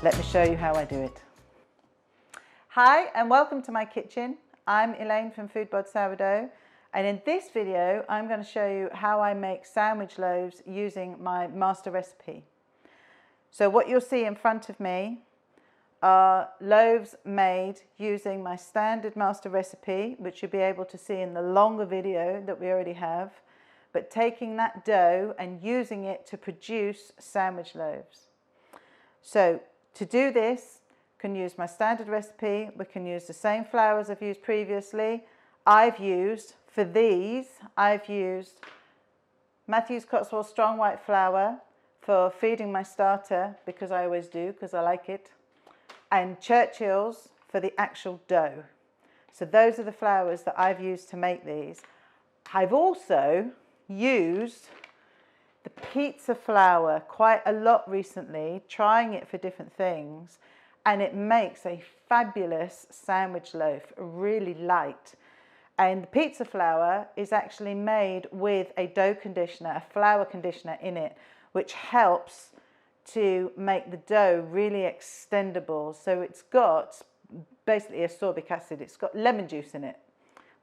Let me show you how I do it. Hi and welcome to my kitchen. I'm Elaine from Foodbod Sourdough, and in this video I'm going to show you how I make sandwich loaves using my master recipe. So what you'll see in front of me are loaves made using my standard master recipe, which you'll be able to see in the longer video that we already have, but taking that dough and using it to produce sandwich loaves. So to do this, can use my standard recipe. We can use the same flours I've used previously. For these, I've used Matthews Cotswold strong white flour for feeding my starter, because I always do, because I like it, and Churchill's for the actual dough. So those are the flours that I've used to make these. I've also used the pizza flour quite a lot recently, trying it for different things, and it makes a fabulous sandwich loaf, really light. And the pizza flour is actually made with a dough conditioner, a flour conditioner in it, which helps to make the dough really extendable. So it's got basically ascorbic acid, it's got lemon juice in it,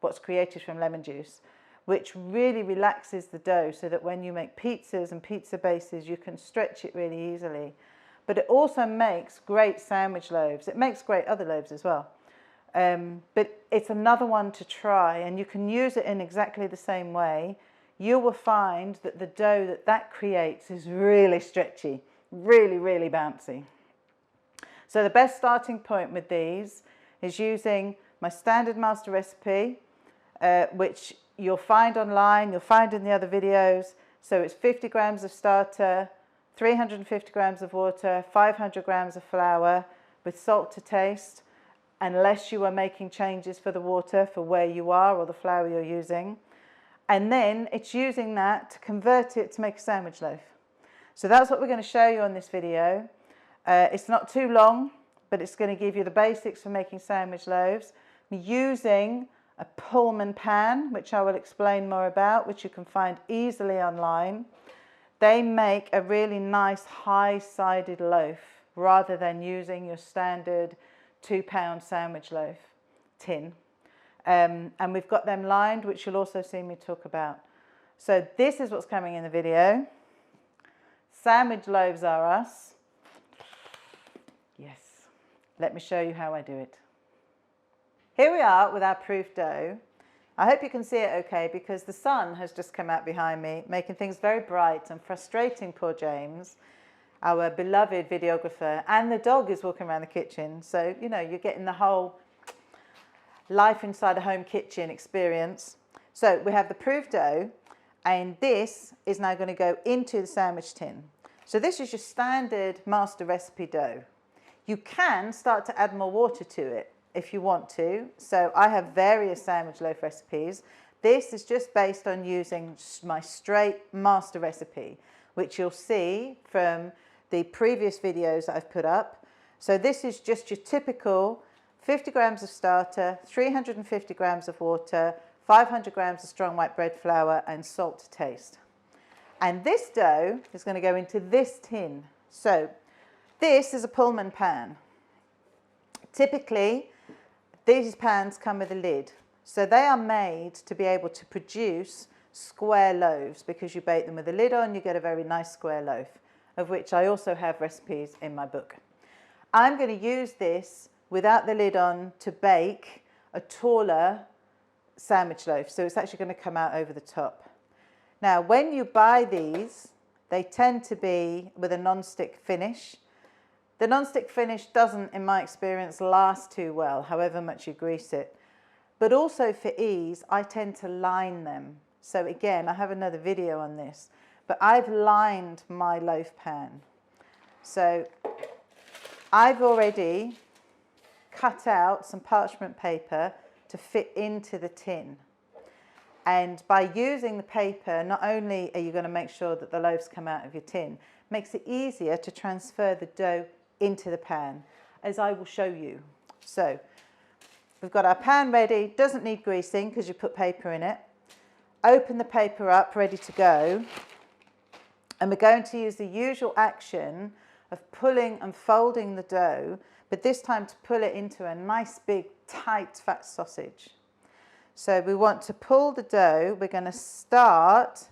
what's created from lemon juice, which really relaxes the dough so that when you make pizzas and pizza bases, you can stretch it really easily. But it also makes great sandwich loaves. It makes great other loaves as well. But it's another one to try, and you can use it in exactly the same way. You will find that the dough that creates is really stretchy, really, really bouncy. So the best starting point with these is using my standard master recipe, which you'll find online, you'll find in the other videos. So it's 50 grams of starter, 350 grams of water, 500 grams of flour with salt to taste, unless you are making changes for the water for where you are or the flour you're using. And then it's using that to convert it to make a sandwich loaf. So that's what we're going to show you on this video. It's not too long, but it's going to give you the basics for making sandwich loaves. I'm using a Pullman pan, which I will explain more about, which you can find easily online. They make a really nice high-sided loaf rather than using your standard 2-pound sandwich loaf tin. And we've got them lined, which you'll also see me talk about. So this is what's coming in the video. Sandwich loaves are us. Yes. Let me show you how I do it. Here we are with our proof dough. I hope you can see it okay, because the sun has just come out behind me, making things very bright and frustrating poor James, our beloved videographer, and the dog is walking around the kitchen. So, you know, you're getting the whole life inside a home kitchen experience. So we have the proof dough, and this is now going to go into the sandwich tin. So this is your standard master recipe dough. You can start to add more water to it if you want to. So I have various sandwich loaf recipes. This is just based on using my straight master recipe, which you'll see from the previous videos that I've put up. So this is just your typical 50 grams of starter, 350 grams of water, 500 grams of strong white bread flour, and salt to taste. And this dough is going to go into this tin. So this is a Pullman pan. Typically, these pans come with a lid. So they are made to be able to produce square loaves, because you bake them with a lid on, you get a very nice square loaf, of which I also have recipes in my book. I'm going to use this without the lid on to bake a taller sandwich loaf. So it's actually going to come out over the top. Now, when you buy these, they tend to be with a non-stick finish. The non-stick finish doesn't, in my experience, last too well, however much you grease it. But also for ease, I tend to line them. So again, I have another video on this, but I've lined my loaf pan. So I've already cut out some parchment paper to fit into the tin. And by using the paper, not only are you going to make sure that the loaves come out of your tin, it makes it easier to transfer the dough into the pan, as I will show you. So we've got our pan ready, doesn't need greasing because you put paper in it. Open the paper up, ready to go. And we're going to use the usual action of pulling and folding the dough, but this time to pull it into a nice big tight fat sausage. So we want to pull the dough. We're going to start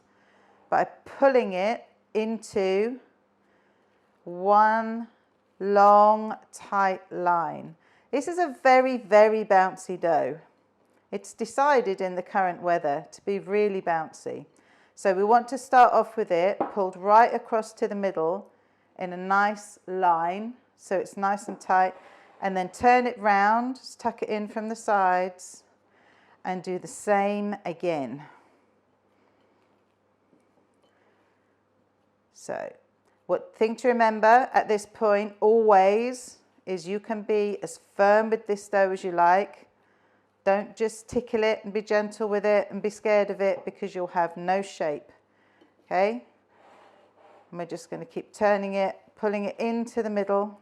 by pulling it into one long tight line. This is a very, very bouncy dough. It's decided in the current weather to be really bouncy. So we want to start off with it pulled right across to the middle in a nice line, so it's nice and tight, and then turn it round, just tuck it in from the sides, and do the same again. So, what thing to remember at this point always is you can be as firm with this dough as you like. Don't just tickle it and be gentle with it and be scared of it, because you'll have no shape. Okay? And we're just going to keep turning it, pulling it into the middle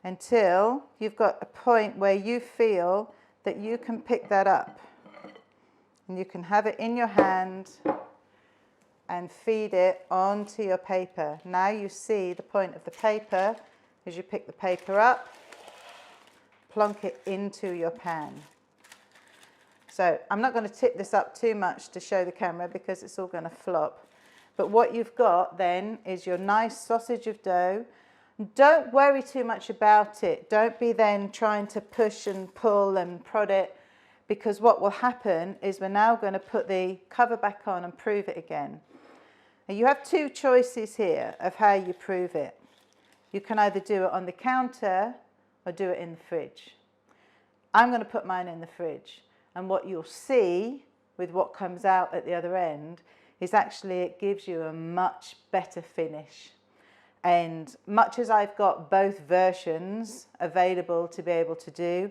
until you've got a point where you feel that you can pick that up. And you can have it in your hand and feed it onto your paper. Now you see the point of the paper as you pick the paper up, plonk it into your pan. So I'm not going to tip this up too much to show the camera because it's all going to flop. But what you've got then is your nice sausage of dough. Don't worry too much about it. Don't be then trying to push and pull and prod it, because what will happen is we're now going to put the cover back on and prove it again. Now you have two choices here of how you prove it. You can either do it on the counter or do it in the fridge. I'm going to put mine in the fridge, and what you'll see with what comes out at the other end is actually it gives you a much better finish. And much as I've got both versions available to be able to do,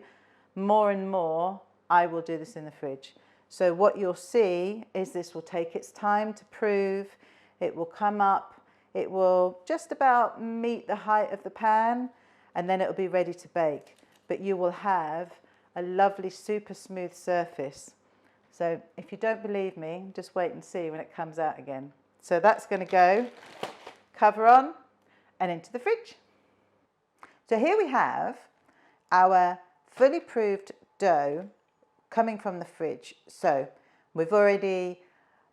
more and more I will do this in the fridge. So what you'll see is this will take its time to prove. It will come up, it will just about meet the height of the pan, and then it'll be ready to bake. But you will have a lovely super smooth surface. So if you don't believe me, just wait and see when it comes out again. So that's going to go cover on and into the fridge. So here we have our fully proofed dough coming from the fridge. So we've already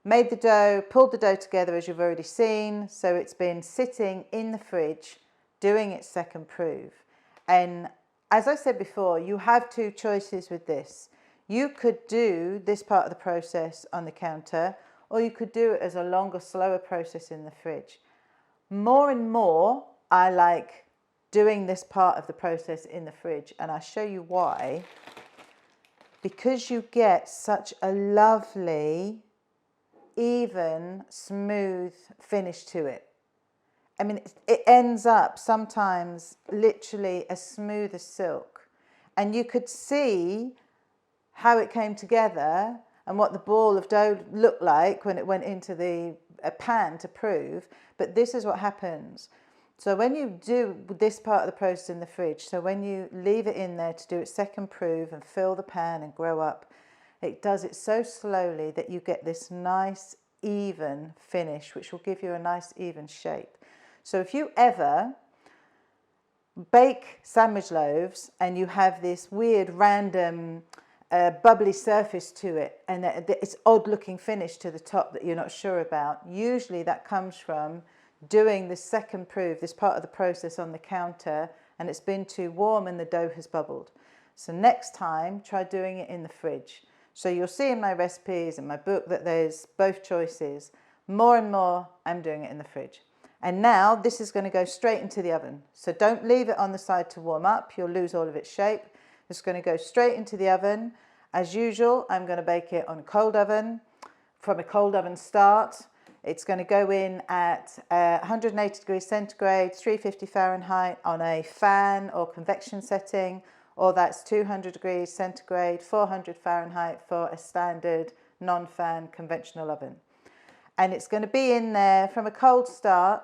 made the dough, pulled the dough together as you've already seen. So it's been sitting in the fridge doing its second proof. And as I said before, you have two choices with this. You could do this part of the process on the counter, or you could do it as a longer, slower process in the fridge. More and more, I like doing this part of the process in the fridge, and I'll show you why. Because you get such a lovely, even, smooth finish to it. I mean, it ends up sometimes literally as smooth as silk. And you could see how it came together and what the ball of dough looked like when it went into the pan to prove. But this is what happens. So when you do this part of the process in the fridge, so when you leave it in there to do its second proof and fill the pan and grow up, it does it so slowly that you get this nice even finish, which will give you a nice even shape. So if you ever bake sandwich loaves and you have this weird random bubbly surface to it, and it's odd looking finish to the top that you're not sure about, usually that comes from doing the second proof, this part of the process on the counter, and it's been too warm and the dough has bubbled. So next time, try doing it in the fridge. So you'll see in my recipes and my book that there's both choices. More and more, I'm doing it in the fridge. And now this is going to go straight into the oven. So don't leave it on the side to warm up. You'll lose all of its shape. It's going to go straight into the oven. As usual, I'm going to bake it on a cold oven. From a cold oven start, it's going to go in at 180 degrees centigrade, 350 Fahrenheit on a fan or convection setting, or that's 200 degrees centigrade, 400 Fahrenheit for a standard non-fan conventional oven. And it's going to be in there from a cold start.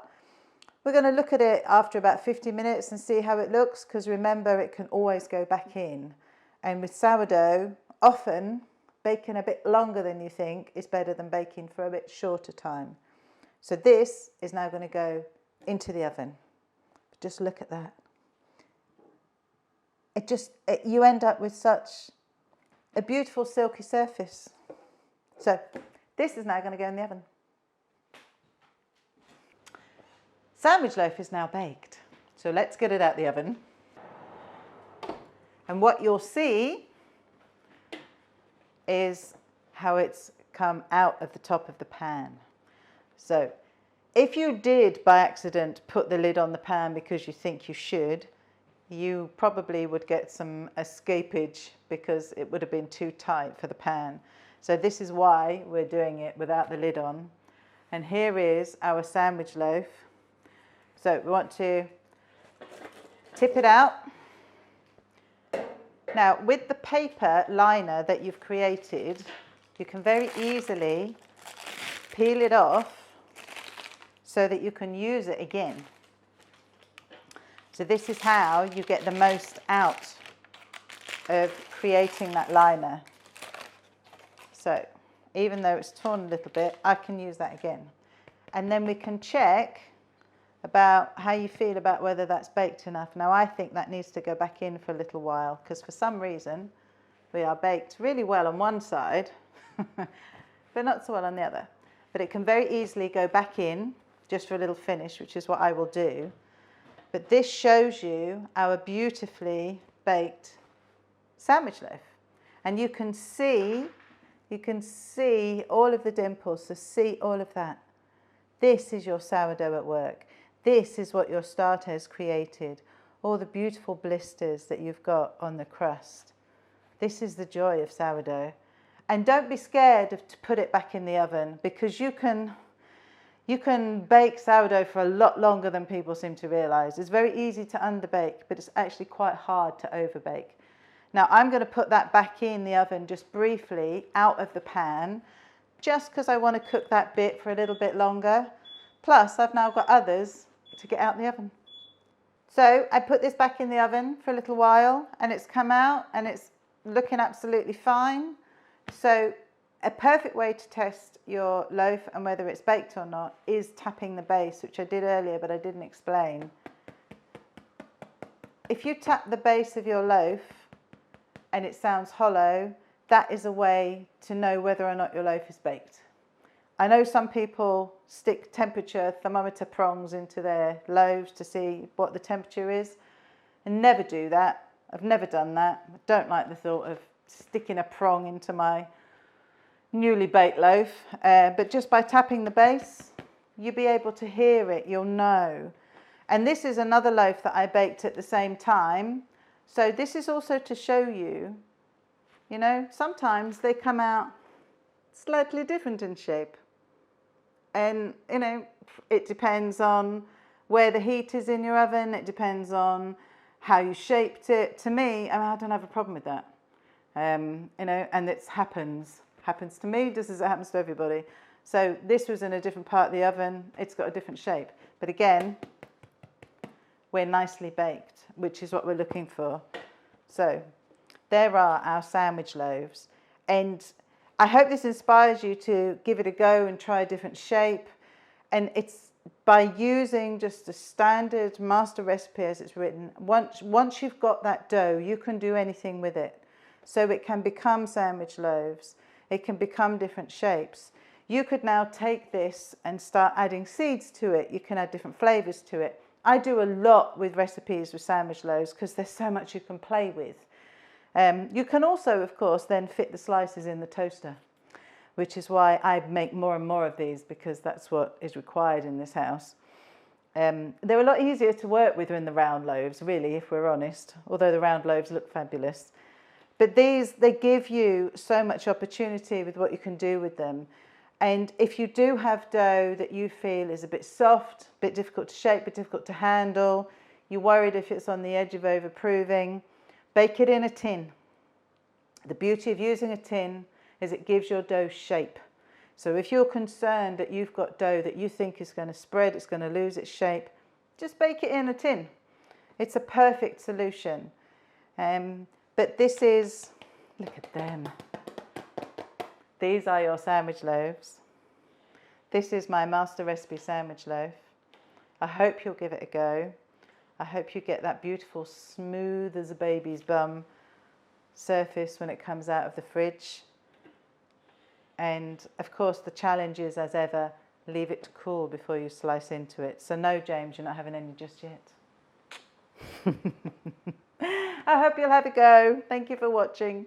We're going to look at it after about 50 minutes and see how it looks, because remember, it can always go back in. And with sourdough, often baking a bit longer than you think is better than baking for a bit shorter time. So this is now going to go into the oven. Just look at that. You end up with such a beautiful silky surface. So this is now going to go in the oven. Sandwich loaf is now baked. So let's get it out the oven. And what you'll see is how it's come out of the top of the pan. So if you did by accident put the lid on the pan because you think you should, you probably would get some escapage because it would have been too tight for the pan. So this is why we're doing it without the lid on. And here is our sandwich loaf. So we want to tip it out. Now with the paper liner that you've created, you can very easily peel it off so that you can use it again. So this is how you get the most out of creating that liner. So even though it's torn a little bit, I can use that again. And then we can check about how you feel about whether that's baked enough. Now I think that needs to go back in for a little while because for some reason we are baked really well on one side, but not so well on the other. But it can very easily go back in just for a little finish, which is what I will do. But this shows you our beautifully baked sandwich loaf. And you can see all of the dimples, so see all of that. This is your sourdough at work. This is what your starter has created. All the beautiful blisters that you've got on the crust. This is the joy of sourdough. And don't be scared to put it back in the oven because you can bake sourdough for a lot longer than people seem to realise. It's very easy to underbake, but it's actually quite hard to overbake. Now I'm going to put that back in the oven just briefly out of the pan, just because I want to cook that bit for a little bit longer. Plus I've now got others to get out the oven. So I put this back in the oven for a little while and it's come out and it's looking absolutely fine. So a perfect way to test your loaf and whether it's baked or not is tapping the base, which I did earlier but I didn't explain. If you tap the base of your loaf and it sounds hollow, that is a way to know whether or not your loaf is baked. I know some people stick temperature thermometer prongs into their loaves to see what the temperature is. And never do that. I've never done that. I don't like the thought of sticking a prong into my newly baked loaf. But just by tapping the base, you'll be able to hear it, you'll know. And this is another loaf that I baked at the same time. So this is also to show you, you know, sometimes they come out slightly different in shape. And, you know, it depends on where the heat is in your oven. It depends on how you shaped it. To me, I don't have a problem with that. You know, and it happens to me just as it happens to everybody. So this was in a different part of the oven. It's got a different shape. But again, we're nicely baked, which is what we're looking for. So there are our sandwich loaves. And I hope this inspires you to give it a go and try a different shape. And it's by using just a standard master recipe as it's written. Once you've got that dough, you can do anything with it. So it can become sandwich loaves. It can become different shapes. You could now take this and start adding seeds to it. You can add different flavors to it. I do a lot with recipes with sandwich loaves because there's so much you can play with. You can also, of course, then fit the slices in the toaster, which is why I make more and more of these because that's what is required in this house. They're a lot easier to work with than the round loaves, really, if we're honest, although the round loaves look fabulous. But these, they give you so much opportunity with what you can do with them. And if you do have dough that you feel is a bit soft, a bit difficult to shape, a bit difficult to handle, you're worried if it's on the edge of overproving, bake it in a tin. The beauty of using a tin is it gives your dough shape. So if you're concerned that you've got dough that you think is going to spread, it's going to lose its shape, just bake it in a tin. It's a perfect solution. But this is, look at them. These are your sandwich loaves. This is my master recipe sandwich loaf. I hope you'll give it a go. I hope you get that beautiful smooth as a baby's bum surface when it comes out of the fridge. And of course the challenge is, as ever, leave it to cool before you slice into it. So no, James, you're not having any just yet. I hope you'll have a go. Thank you for watching.